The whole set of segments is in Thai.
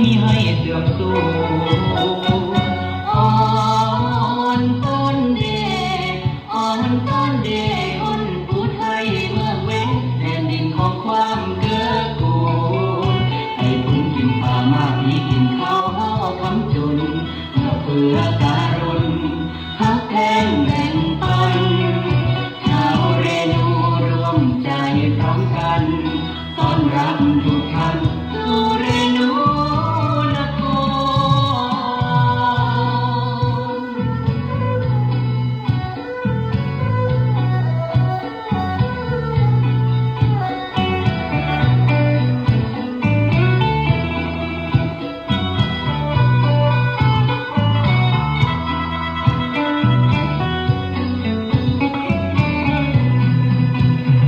มีให้เสื่อมสูญอ่อนต้นเดอ่อนต้นเดอ่อนผู้ไทยเมืองเว้นแผ่นดินของความเกื้อกูลให้คุณกินป่ามากอีกินข้าวห่อคำจุนเพื่อการุณฮักแทนแบ่งปันชาวเรนูร่วมใจพร้อมกันต้อนรับทุกท่านสู่เรนูนคร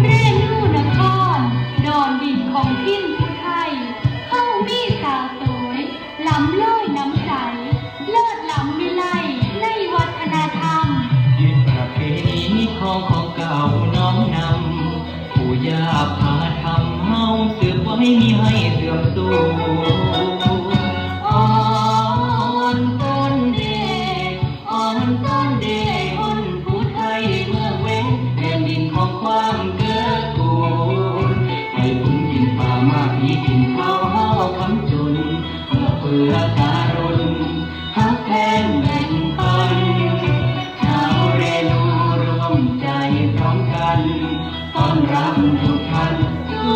เรนูนครดอนดินของทิ้นผู้ไทยเฮามีสาวสวยล้ำล้อยน้ำใสเลิศล้ำวิไลในวัฒนธรรมยึดประเพณีของเก่าน้อมนำปู่ย่าพาทำเฮาสืบไว้มีให้เสื่อมสูญอ่อนต้นเดอ่อนต้นเดอ่อนผู้ไทยเมืองเว้นแผ่นดินของความเกื้อกูลให้คุณกินป่ามากอีกินข้าวห่อคำจุนเพื่อการุณฮักแทนแบ่งปัน ชาวเรนูร่วมใจพร้อมกันต้อนรับทุกท่านสู่